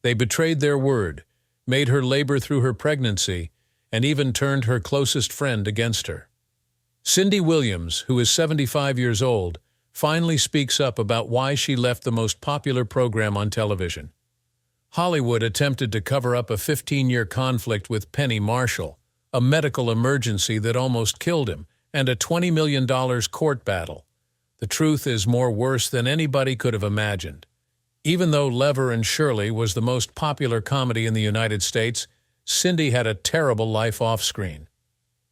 They betrayed their word, made her labor through her pregnancy, and even turned her closest friend against her. Cindy Williams, who is 75 years old, finally speaks up about why she left the most popular program on television. Hollywood attempted to cover up a 15-year conflict with Penny Marshall, a medical emergency that almost killed him, and a $20 million court battle. The truth is more worse than anybody could have imagined. Even though Lever and Shirley was the most popular comedy in the United States, Cindy had a terrible life off-screen.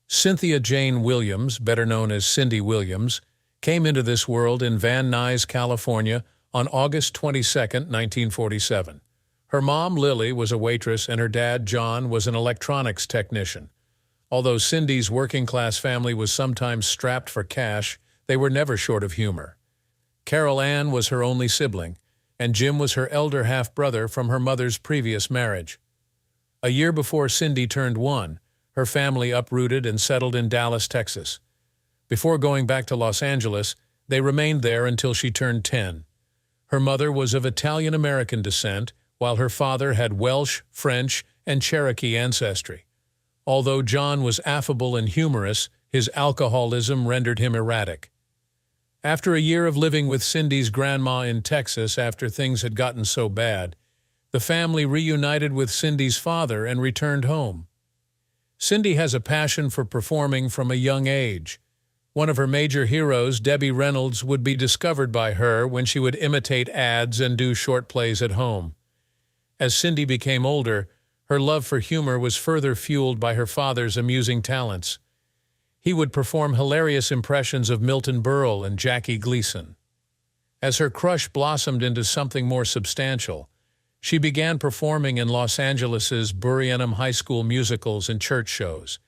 Cynthia Jane Williams, better known as Cindy Williams, came into this world in Van Nuys, California on August 22, 1947. Her mom, Lily, was a waitress, and her dad, John, was an electronics technician. Although Cindy's working-class family was sometimes strapped for cash, they were never short of humor. Carol Ann was her only sibling, and Jim was her elder half-brother from her mother's previous marriage. A year before Cindy turned 1, her family uprooted and settled in Dallas, Texas. Before going back to Los Angeles, they remained there until she turned 10. Her mother was of Italian-American descent, while her father had Welsh, French, and Cherokee ancestry. Although John was affable and humorous, his alcoholism rendered him erratic. After a year of living with Cindy's grandma in Texas after things had gotten so bad, the family reunited with Cindy's father and returned home. Cindy has a passion for performing from a young age. One of her major heroes, Debbie Reynolds, would be discovered by her when she would imitate ads and do short plays at home. As Cindy became older, her love for humor was further fueled by her father's amusing talents. He would perform hilarious impressions of Milton Berle and Jackie Gleason. As her crush blossomed into something more substantial, she began performing in Los Angeles's Burrienum High School musicals and church shows.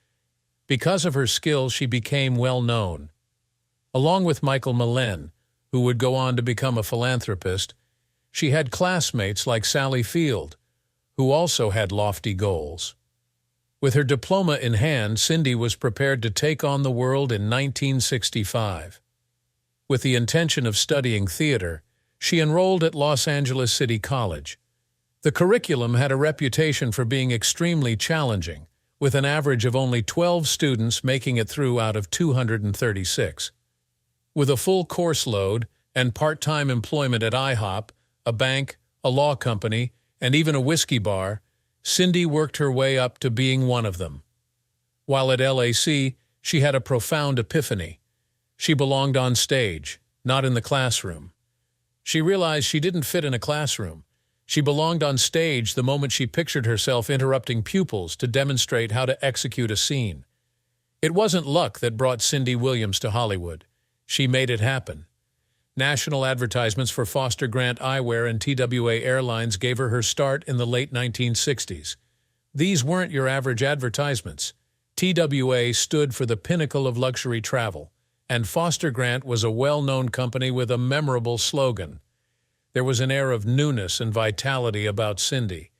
Because of her skill, she became well known. Along with Michael Malin, who would go on to become a philanthropist, she had classmates like Sally Field, who also had lofty goals. With her diploma in hand, Cindy was prepared to take on the world in 1965. With the intention of studying theater, she enrolled at Los Angeles City College. The curriculum had a reputation for being extremely challenging, with an average of only 12 students making it through out of 236. With a full course load and part-time employment at IHOP, a bank, a law company, and even a whiskey bar, Cindy worked her way up to being one of them. While at LAC, she had a profound epiphany. She belonged on stage, not in the classroom. She realized she didn't fit in a classroom. She belonged on stage the moment she pictured herself interrupting pupils to demonstrate how to execute a scene. It wasn't luck that brought Cindy Williams to Hollywood. She made it happen. National advertisements for Foster Grant Eyewear and TWA Airlines gave her start in the late 1960s. These weren't your average advertisements. TWA stood for the pinnacle of luxury travel, and Foster Grant was a well-known company with a memorable slogan. There was an air of newness and vitality about Cindy.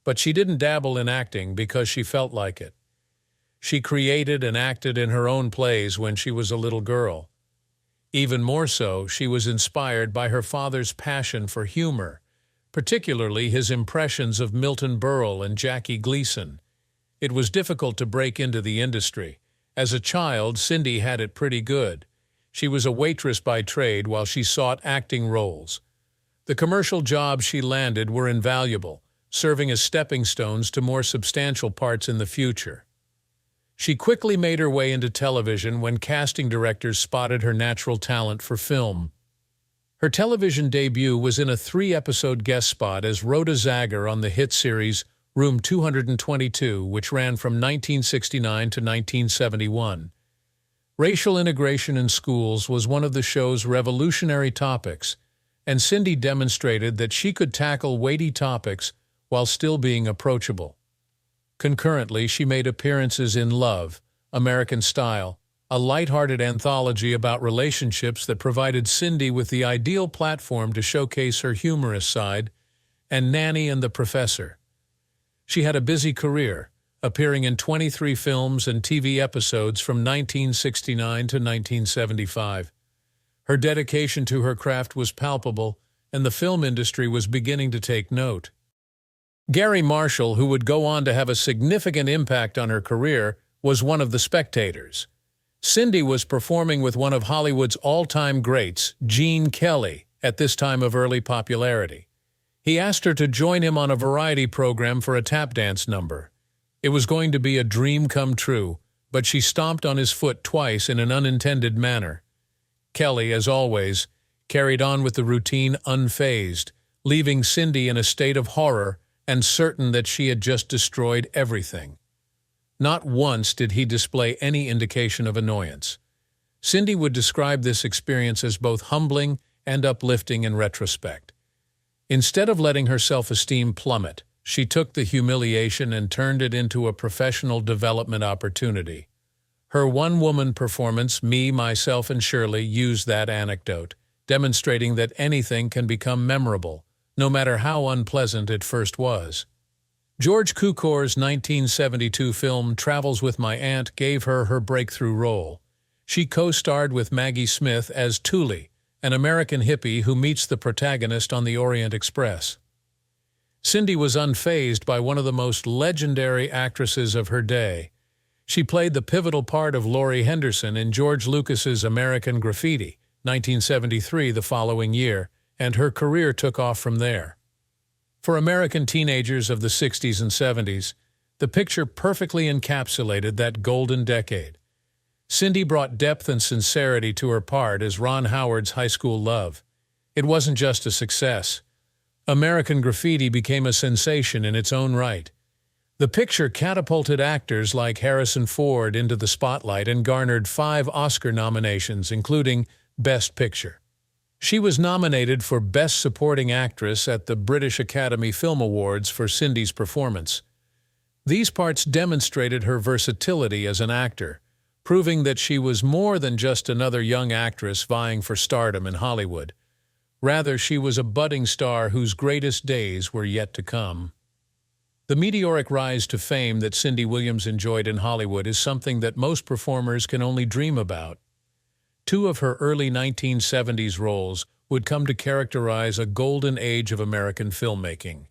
But she didn't dabble in acting because she felt like it. She created and acted in her own plays when she was a little girl. Even more so, she was inspired by her father's passion for humor, particularly his impressions of Milton Berle and Jackie Gleason. It was difficult to break into the industry. As a child, Cindy had it pretty good. She was a waitress by trade while she sought acting roles. The commercial jobs she landed were invaluable, serving as stepping stones to more substantial parts in the future. She quickly made her way into television when casting directors spotted her natural talent for film. Her television debut was in a 3-episode guest spot as Rhoda Zager on the hit series Room 222, which ran from 1969 to 1971. Racial integration in schools was one of the show's revolutionary topics, and Cindy demonstrated that she could tackle weighty topics while still being approachable. Concurrently, she made appearances in Love, American Style, a light-hearted anthology about relationships that provided Cindy with the ideal platform to showcase her humorous side, and Nanny and the Professor. She had a busy career, appearing in 23 films and TV episodes from 1969 to 1975. Her dedication to her craft was palpable, and the film industry was beginning to take note. Gary Marshall, who would go on to have a significant impact on her career, was one of the spectators. Cindy was performing with one of Hollywood's all-time greats, Gene Kelly, at this time of early popularity. He asked her to join him on a variety program for a tap dance number. It was going to be a dream come true, but she stomped on his foot twice in an unintended manner. Kelly, as always, carried on with the routine unfazed, leaving Cindy in a state of horror and certain that she had just destroyed everything. Not once did he display any indication of annoyance. Cindy would describe this experience as both humbling and uplifting in retrospect. Instead of letting her self-esteem plummet, she took the humiliation and turned it into a professional development opportunity. Her one-woman performance, Me, Myself, and Shirley, used that anecdote, demonstrating that anything can become memorable, no matter how unpleasant it first was. George Cukor's 1972 film Travels with My Aunt gave her her breakthrough role. She co-starred with Maggie Smith as Thule, an American hippie who meets the protagonist on the Orient Express. Cindy was unfazed by one of the most legendary actresses of her day. She played the pivotal part of Laurie Henderson in George Lucas's American Graffiti, 1973, the following year, and her career took off from there. For American teenagers of the 60s and 70s, the picture perfectly encapsulated that golden decade. Cindy brought depth and sincerity to her part as Ron Howard's high school love. It wasn't just a success. American Graffiti became a sensation in its own right. The picture catapulted actors like Harrison Ford into the spotlight and garnered 5 Oscar nominations, including Best Picture. She was nominated for Best Supporting Actress at the British Academy Film Awards for Cindy's performance. These parts demonstrated her versatility as an actor, proving that she was more than just another young actress vying for stardom in Hollywood. Rather, she was a budding star whose greatest days were yet to come. The meteoric rise to fame that Cindy Williams enjoyed in Hollywood is something that most performers can only dream about. 2 of her early 1970s roles would come to characterize a golden age of American filmmaking.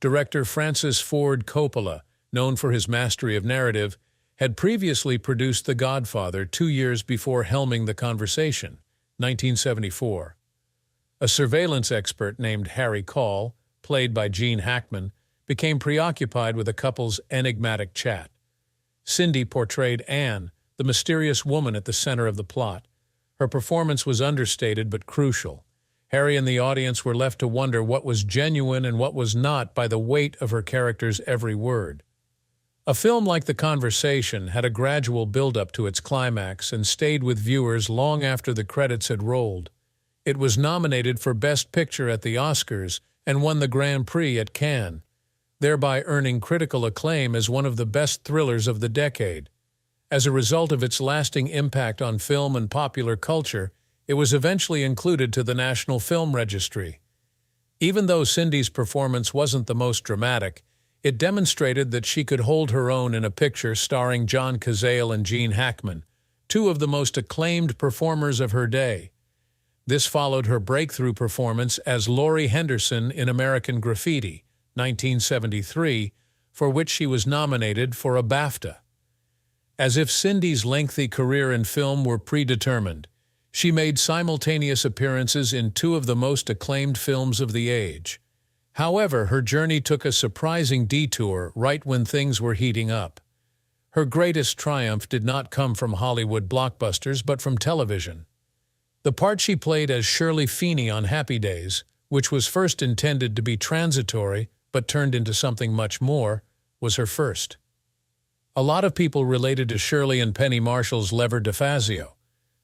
Director Francis Ford Coppola, known for his mastery of narrative, had previously produced The Godfather 2 years before helming The Conversation, 1974. A surveillance expert named Harry Call, played by Gene Hackman, became preoccupied with the couple's enigmatic chat. Cindy portrayed Anne, the mysterious woman at the center of the plot. Her performance was understated but crucial. Harry and the audience were left to wonder what was genuine and what was not by the weight of her character's every word. A film like The Conversation had a gradual build-up to its climax and stayed with viewers long after the credits had rolled. It was nominated for Best Picture at the Oscars and won the Grand Prix at Cannes, thereby earning critical acclaim as one of the best thrillers of the decade. As a result of its lasting impact on film and popular culture, it was eventually included to the National Film Registry. Even though Cindy's performance wasn't the most dramatic, it demonstrated that she could hold her own in a picture starring John Cazale and Gene Hackman, 2 of the most acclaimed performers of her day. This followed her breakthrough performance as Laurie Henderson in American Graffiti, 1973, for which she was nominated for a BAFTA. As if Cindy's lengthy career in film were predetermined, she made simultaneous appearances in 2 of the most acclaimed films of the age. However, her journey took a surprising detour right when things were heating up. Her greatest triumph did not come from Hollywood blockbusters but from television. The part she played as Shirley Feeney on Happy Days, which was first intended to be transitory but turned into something much more, was her first. A lot of people related to Shirley and Penny Marshall's Lever DeFazio.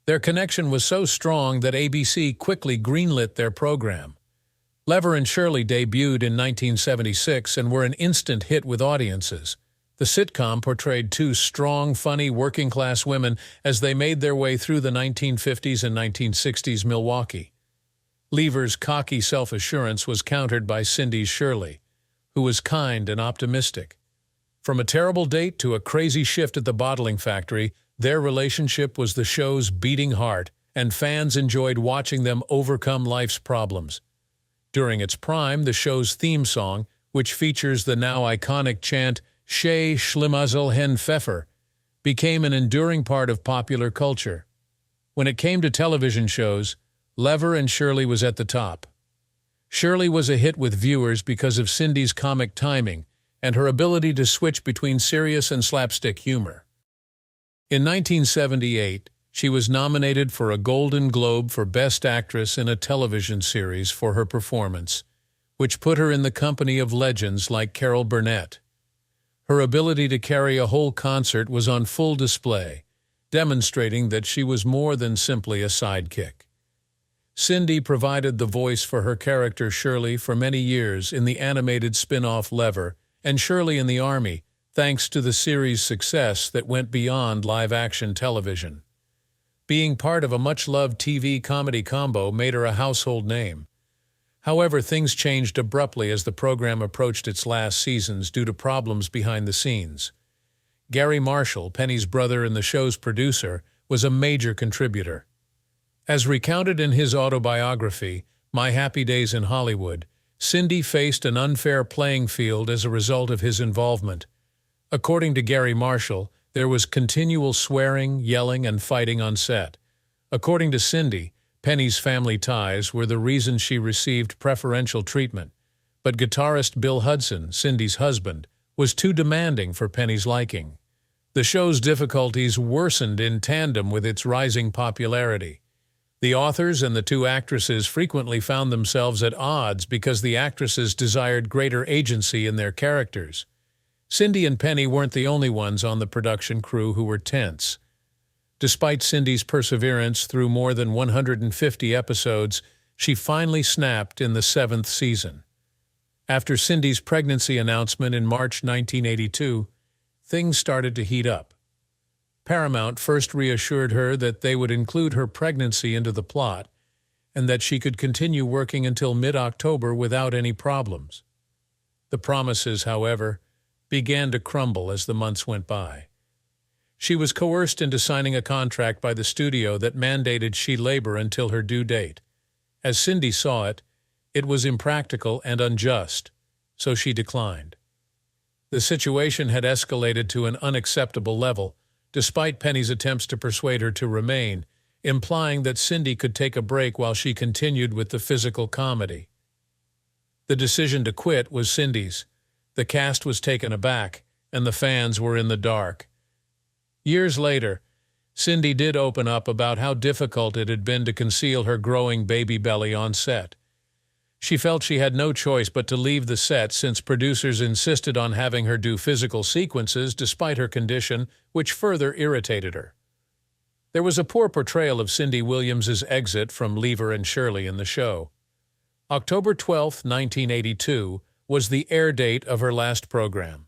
Their connection was so strong that ABC quickly greenlit their program. Lever and Shirley debuted in 1976 and were an instant hit with audiences. The sitcom portrayed 2 strong, funny, working-class women as they made their way through the 1950s and 1960s Milwaukee. Lever's cocky self-assurance was countered by Cindy's Shirley, who was kind and optimistic. From a terrible date to a crazy shift at the bottling factory, their relationship was the show's beating heart, and fans enjoyed watching them overcome life's problems. During its prime, the show's theme song, which features the now iconic chant, "Shey Schlimazel hen Pfeffer," became an enduring part of popular culture. When it came to television shows, Lever and Shirley was at the top. Shirley was a hit with viewers because of Cindy's comic timing and her ability to switch between serious and slapstick humor. In 1978, she was nominated for a Golden Globe for Best Actress in a Television Series for her performance, which put her in the company of legends like Carol Burnett. Her ability to carry a whole concert was on full display, demonstrating that she was more than simply a sidekick. Cindy provided the voice for her character Shirley for many years in the animated spin-off Lever and Shirley in the Army, thanks to the series' success that went beyond live-action television. Being part of a much-loved TV comedy combo made her a household name. However, things changed abruptly as the program approached its last seasons due to problems behind the scenes. Gary Marshall, Penny's brother and the show's producer, was a major contributor. As recounted in his autobiography, My Happy Days in Hollywood, Cindy faced an unfair playing field as a result of his involvement. According to Gary Marshall, there was continual swearing, yelling, and fighting on set. According to Cindy, Penny's family ties were the reason she received preferential treatment, but guitarist Bill Hudson, Cindy's husband, was too demanding for Penny's liking. The show's difficulties worsened in tandem with its rising popularity. The authors and the two actresses frequently found themselves at odds because the actresses desired greater agency in their characters. Cindy and Penny weren't the only ones on the production crew who were tense. Despite Cindy's perseverance through more than 150 episodes, she finally snapped in the 7th season. After Cindy's pregnancy announcement in March 1982, things started to heat up. Paramount first reassured her that they would include her pregnancy into the plot and that she could continue working until mid-October without any problems. The promises, however, began to crumble as the months went by. She was coerced into signing a contract by the studio that mandated she labor until her due date. As Cindy saw it, it was impractical and unjust, so she declined. The situation had escalated to an unacceptable level, despite Penny's attempts to persuade her to remain, implying that Cindy could take a break while she continued with the physical comedy. The decision to quit was Cindy's. The cast was taken aback, and the fans were in the dark. Years later, Cindy did open up about how difficult it had been to conceal her growing baby belly on set. She felt she had no choice but to leave the set since producers insisted on having her do physical sequences despite her condition, which further irritated her. There was a poor portrayal of Cindy Williams's exit from Lever and Shirley in the show. October 12, 1982, was the air date of her last program.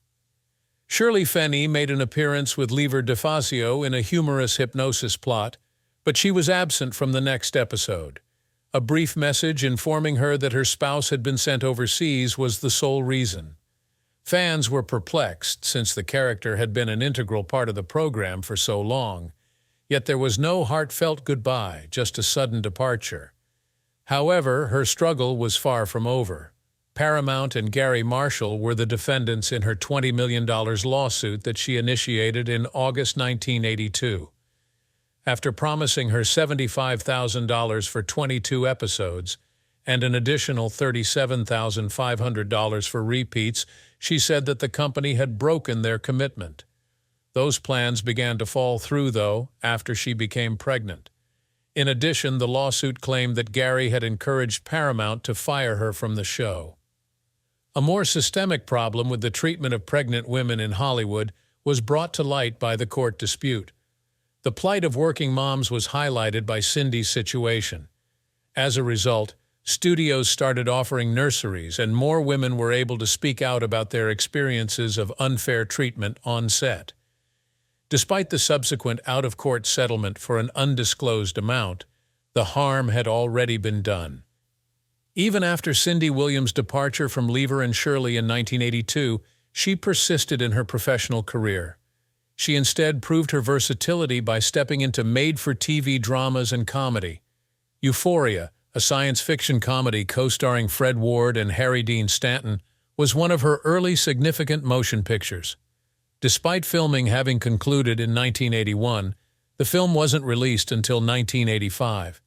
Shirley Fenney made an appearance with Lever DeFazio in a humorous hypnosis plot, but she was absent from the next episode. A brief message informing her that her spouse had been sent overseas was the sole reason. Fans were perplexed since the character had been an integral part of the program for so long, yet there was no heartfelt goodbye, just a sudden departure. However, her struggle was far from over. Paramount and Gary Marshall were the defendants in her $20 million lawsuit that she initiated in August 1982. After promising her $75,000 for 22 episodes and an additional $37,500 for repeats, she said that the company had broken their commitment. Those plans began to fall through, though, after she became pregnant. In addition, the lawsuit claimed that Gary had encouraged Paramount to fire her from the show. A more systemic problem with the treatment of pregnant women in Hollywood was brought to light by the court dispute. The plight of working moms was highlighted by Cindy's situation. As a result, studios started offering nurseries, and more women were able to speak out about their experiences of unfair treatment on set. Despite the subsequent out-of-court settlement for an undisclosed amount, the harm had already been done. Even after Cindy Williams' departure from Lever and Shirley in 1982, she persisted in her professional career. She instead proved her versatility by stepping into made-for-TV dramas and comedy. Euphoria, a science fiction comedy co-starring Fred Ward and Harry Dean Stanton, was one of her early significant motion pictures. Despite filming having concluded in 1981, the film wasn't released until 1985.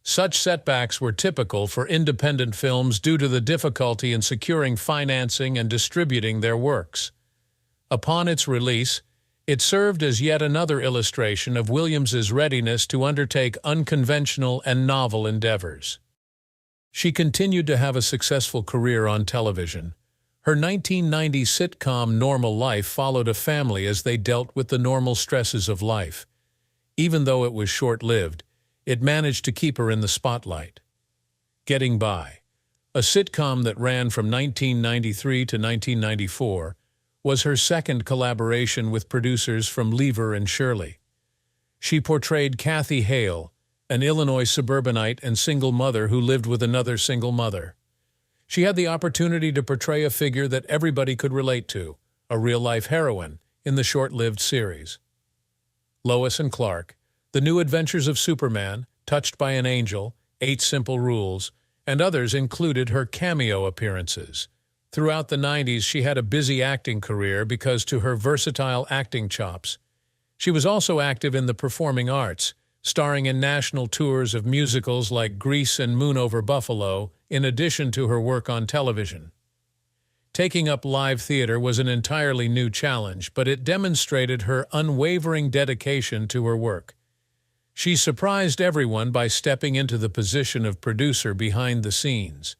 Such setbacks were typical for independent films due to the difficulty in securing financing and distributing their works. Upon its release, it served as yet another illustration of Williams's readiness to undertake unconventional and novel endeavors. She continued to have a successful career on television. Her 1990 sitcom Normal Life followed a family as they dealt with the normal stresses of life. Even though it was short-lived, it managed to keep her in the spotlight. Getting By, a sitcom that ran from 1993 to 1994, was her second collaboration with producers from Lever and Shirley. She portrayed Kathy Hale, an Illinois suburbanite and single mother who lived with another single mother. She had the opportunity to portray a figure that everybody could relate to, a real-life heroine, in the short-lived series. Lois and Clark, The New Adventures of Superman, Touched by an Angel, 8 Simple Rules, and others included her cameo appearances. Throughout the 90s, she had a busy acting career because to her versatile acting chops. She was also active in the performing arts, starring in national tours of musicals like Grease and Moon Over Buffalo, in addition to her work on television. Taking up live theater was an entirely new challenge, but it demonstrated her unwavering dedication to her work. She surprised everyone by stepping into the position of producer behind the scenes.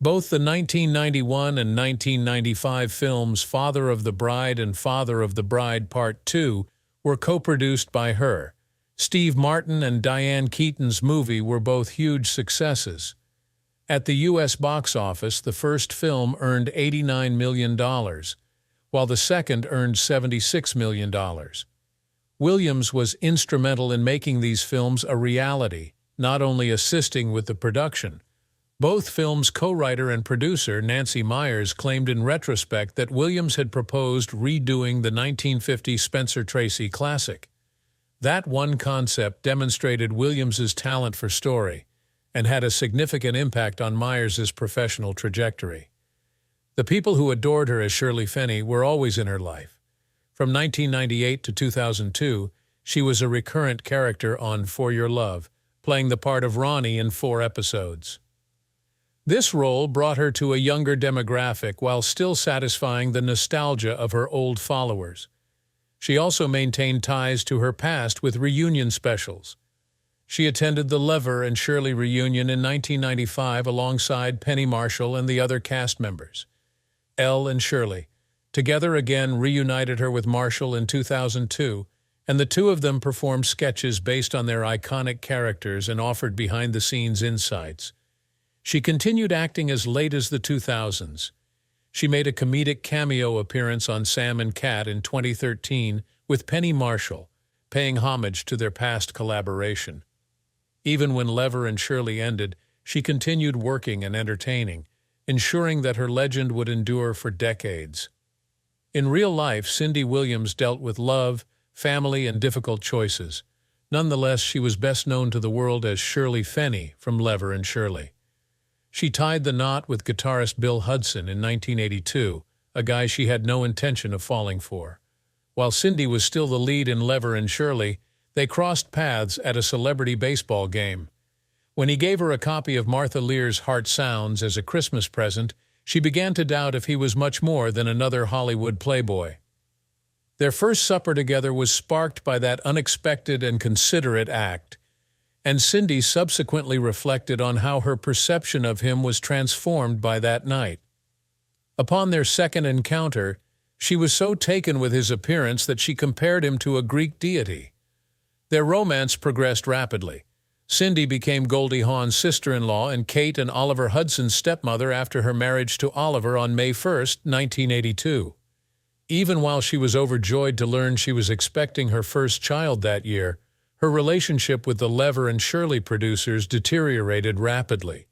Both the 1991 and 1995 films Father of the Bride and Father of the Bride Part 2 were co-produced by her. Steve Martin and Diane Keaton's movie were both huge successes. At the U.S. box office, the first film earned $89 million, while the second earned $76 million. Williams was instrumental in making these films a reality, not only assisting with the production. Both films' co-writer and producer Nancy Meyers claimed in retrospect that Williams had proposed redoing the 1950 Spencer Tracy classic. That one concept demonstrated Williams's talent for story and had a significant impact on Myers's professional trajectory. The people who adored her as Shirley Fenney were always in her life. From 1998 to 2002, she was a recurrent character on For Your Love, playing the part of Ronnie in 4 episodes. This role brought her to a younger demographic while still satisfying the nostalgia of her old followers. She also maintained ties to her past with reunion specials. She attended the Lever and Shirley reunion in 1995 alongside Penny Marshall and the other cast members. Elle and Shirley, together again, reunited her with Marshall in 2002, and the two of them performed sketches based on their iconic characters and offered behind-the-scenes insights. She continued acting as late as the 2000s. She made a comedic cameo appearance on Sam and Cat in 2013 with Penny Marshall, paying homage to their past collaboration. Even when Lever and Shirley ended, she continued working and entertaining, ensuring that her legend would endure for decades. In real life, Cindy Williams dealt with love, family, and difficult choices. Nonetheless, she was best known to the world as Shirley Fenney from Lever and Shirley. She tied the knot with guitarist Bill Hudson in 1982, a guy she had no intention of falling for. While Cindy was still the lead in Lever and Shirley, they crossed paths at a celebrity baseball game. When he gave her a copy of Martha Lear's Heart Sounds as a Christmas present, she began to doubt if he was much more than another Hollywood playboy. Their first supper together was sparked by that unexpected and considerate act, and Cindy subsequently reflected on how her perception of him was transformed by that night. Upon their second encounter, she was so taken with his appearance that she compared him to a Greek deity. Their romance progressed rapidly. Cindy became Goldie Hawn's sister-in-law and Kate and Oliver Hudson's stepmother after her marriage to Oliver on May 1, 1982. Even while she was overjoyed to learn she was expecting her first child that year, her relationship with the Lever and Shirley producers deteriorated rapidly.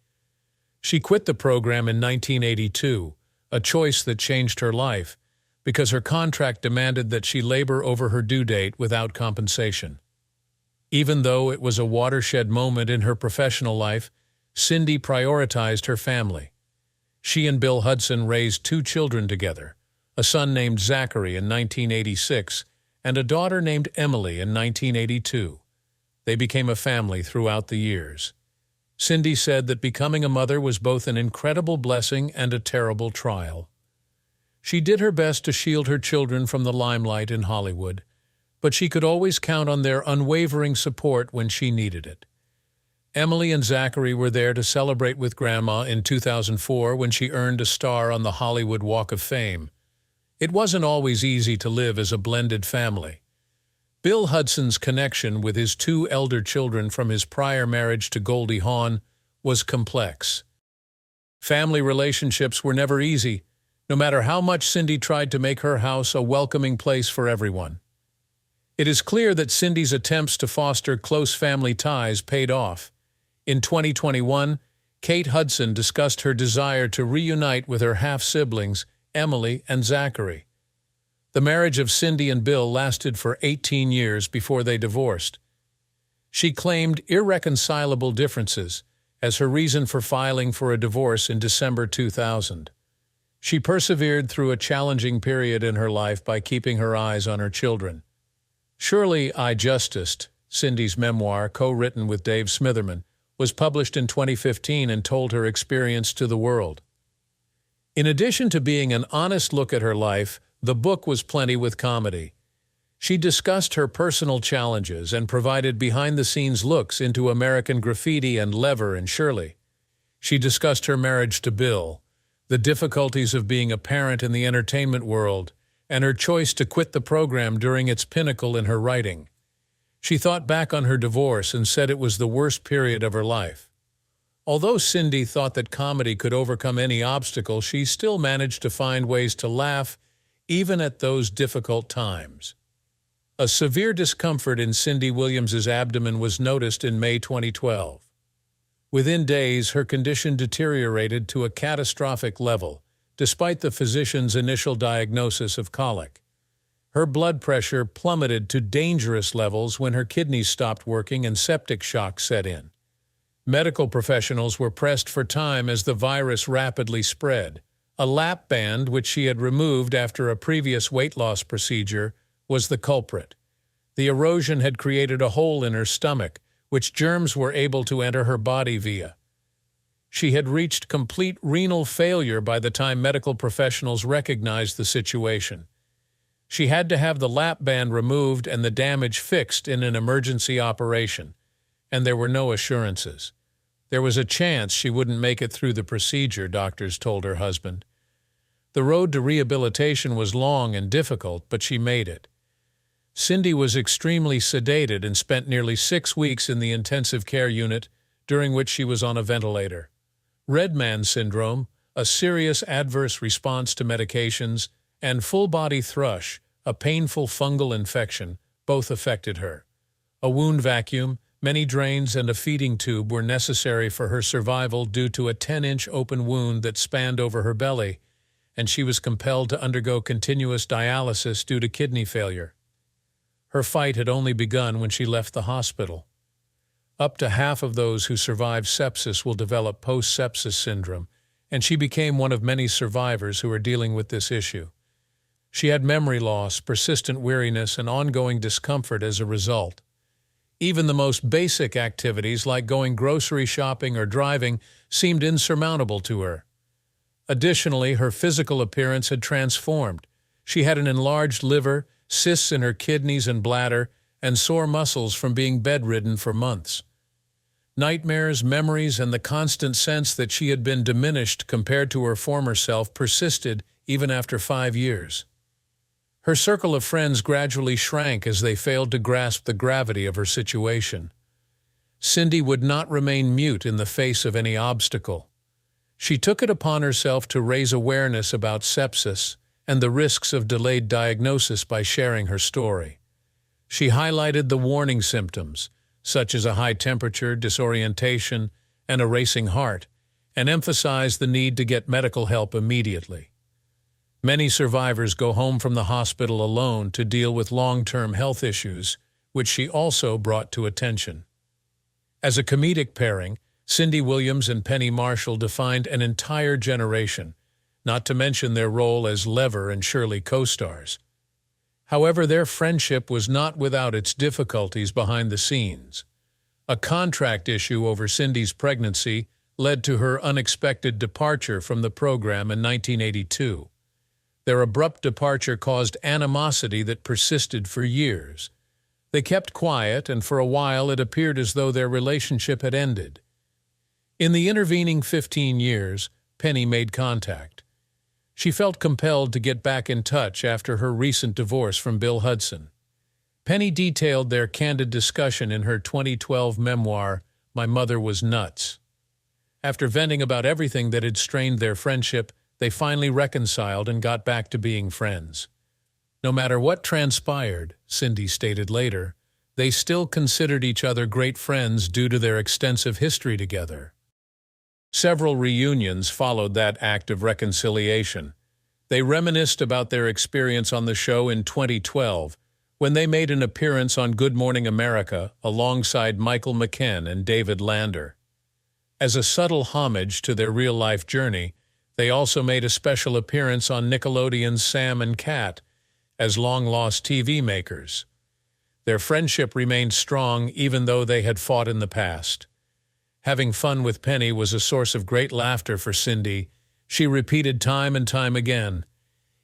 She quit the program in 1982, a choice that changed her life, because her contract demanded that she labor over her due date without compensation. Even though it was a watershed moment in her professional life, Cindy prioritized her family. She and Bill Hudson raised 2 children together, a son named Zachary in 1986 and a daughter named Emily in 1982. They became a family throughout the years. Cindy said that becoming a mother was both an incredible blessing and a terrible trial. She did her best to shield her children from the limelight in Hollywood, but she could always count on their unwavering support when she needed it. Emily and Zachary were there to celebrate with Grandma in 2004 when she earned a star on the Hollywood Walk of Fame. It wasn't always easy to live as a blended family. Bill Hudson's connection with his 2 elder children from his prior marriage to Goldie Hawn was complex. Family relationships were never easy, no matter how much Cindy tried to make her house a welcoming place for everyone. It is clear that Cindy's attempts to foster close family ties paid off. In 2021, Kate Hudson discussed her desire to reunite with her half-siblings, Emily and Zachary. The marriage of Cindy and Bill lasted for 18 years before they divorced. She claimed irreconcilable differences as her reason for filing for a divorce in December 2000. She persevered through a challenging period in her life by keeping her eyes on her children. Shirley, I Justiced, Cindy's memoir, co-written with Dave Smitherman, was published in 2015 and told her experience to the world. In addition to being an honest look at her life, the book was plenty with comedy. She discussed her personal challenges and provided behind-the-scenes looks into American Graffiti and Lever and Shirley. She discussed her marriage to Bill, the difficulties of being a parent in the entertainment world, and her choice to quit the program during its pinnacle in her writing. She thought back on her divorce and said it was the worst period of her life. Although Cindy thought that comedy could overcome any obstacle, she still managed to find ways to laugh even at those difficult times. A severe discomfort in Cindy Williams's abdomen was noticed in May 2012. Within days, her condition deteriorated to a catastrophic level, despite the physician's initial diagnosis of colic. Her blood pressure plummeted to dangerous levels when her kidneys stopped working and septic shock set in. Medical professionals were pressed for time as the virus rapidly spread. A lap band, which she had removed after a previous weight loss procedure, was the culprit. The erosion had created a hole in her stomach, which germs were able to enter her body via. She had reached complete renal failure by the time medical professionals recognized the situation. She had to have the lap band removed and the damage fixed in an emergency operation, and there were no assurances. There was a chance she wouldn't make it through the procedure, doctors told her husband. The road to rehabilitation was long and difficult, but she made it. Cindy was extremely sedated and spent nearly 6 weeks in the intensive care unit, during which she was on a ventilator. Red man syndrome, a serious adverse response to medications, and full-body thrush, a painful fungal infection, both affected her. A wound vacuum, many drains, and a feeding tube were necessary for her survival due to a 10-inch open wound that spanned over her belly, and she was compelled to undergo continuous dialysis due to kidney failure. Her fight had only begun when she left the hospital. Up to half of those who survive sepsis will develop post-sepsis syndrome, and she became one of many survivors who are dealing with this issue. She had memory loss, persistent weariness, and ongoing discomfort as a result. Even the most basic activities like going grocery shopping or driving seemed insurmountable to her. Additionally, her physical appearance had transformed. She had an enlarged liver, cysts in her kidneys and bladder, and sore muscles from being bedridden for months. Nightmares, memories, and the constant sense that she had been diminished compared to her former self persisted even after 5 years. Her circle of friends gradually shrank as they failed to grasp the gravity of her situation. Cindy would not remain mute in the face of any obstacle. She took it upon herself to raise awareness about sepsis and the risks of delayed diagnosis by sharing her story. She highlighted the warning symptoms, such as a high temperature, disorientation, and a racing heart, and emphasized the need to get medical help immediately. Many survivors go home from the hospital alone to deal with long-term health issues, which she also brought to attention. As a comedic pairing, Cindy Williams and Penny Marshall defined an entire generation, not to mention their role as Lever and Shirley co-stars. However, their friendship was not without its difficulties behind the scenes. A contract issue over Cindy's pregnancy led to her unexpected departure from the program in 1982. Their abrupt departure caused animosity that persisted for years. They kept quiet, and for a while it appeared as though their relationship had ended. In the intervening 15 years, Penny made contact. She felt compelled to get back in touch after her recent divorce from Bill Hudson. Penny detailed their candid discussion in her 2012 memoir, My Mother Was Nuts. After venting about everything that had strained their friendship, they finally reconciled and got back to being friends. No matter what transpired, Cindy stated later, they still considered each other great friends due to their extensive history together. Several reunions followed that act of reconciliation. They reminisced about their experience on the show in 2012, when they made an appearance on Good Morning America alongside Michael McKen and David Lander. As a subtle homage to their real-life journey, they also made a special appearance on Nickelodeon's Sam and Cat as long-lost TV makers. Their friendship remained strong even though they had fought in the past. Having fun with Penny was a source of great laughter for Cindy. She repeated time and time again.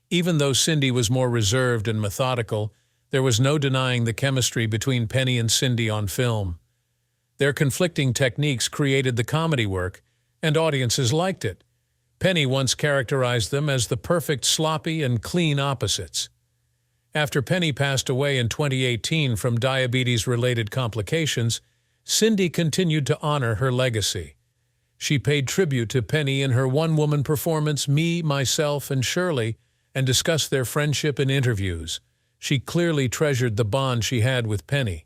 Even though Cindy was more reserved and methodical, there was no denying the chemistry between Penny and Cindy on film. Their conflicting techniques created the comedy work, and audiences liked it. Penny once characterized them as the perfect sloppy and clean opposites. After Penny passed away in 2018 from diabetes-related complications, Cindy continued to honor her legacy. She paid tribute to Penny in her one-woman performance, Me, Myself, and Shirley, and discussed their friendship in interviews. She clearly treasured the bond she had with Penny.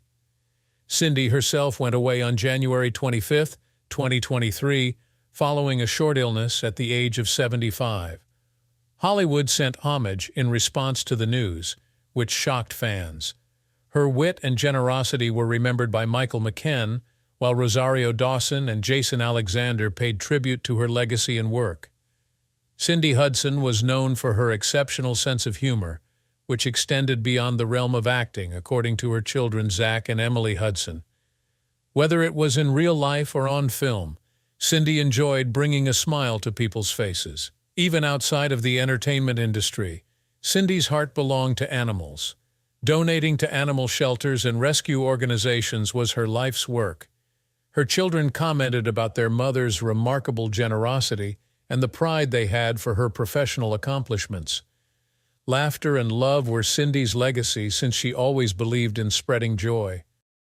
Cindy herself went away on January 25, 2023, following a short illness at the age of 75. Hollywood sent homage in response to the news, which shocked fans. Her wit and generosity were remembered by Michael McKen, while Rosario Dawson and Jason Alexander paid tribute to her legacy and work. Cindy Hudson was known for her exceptional sense of humor, which extended beyond the realm of acting, according to her children Zach and Emily Hudson. Whether it was in real life or on film, Cindy enjoyed bringing a smile to people's faces. Even outside of the entertainment industry, Cindy's heart belonged to animals. Donating to animal shelters and rescue organizations was her life's work. Her children commented about their mother's remarkable generosity and the pride they had for her professional accomplishments. Laughter and love were Cindy's legacy since she always believed in spreading joy.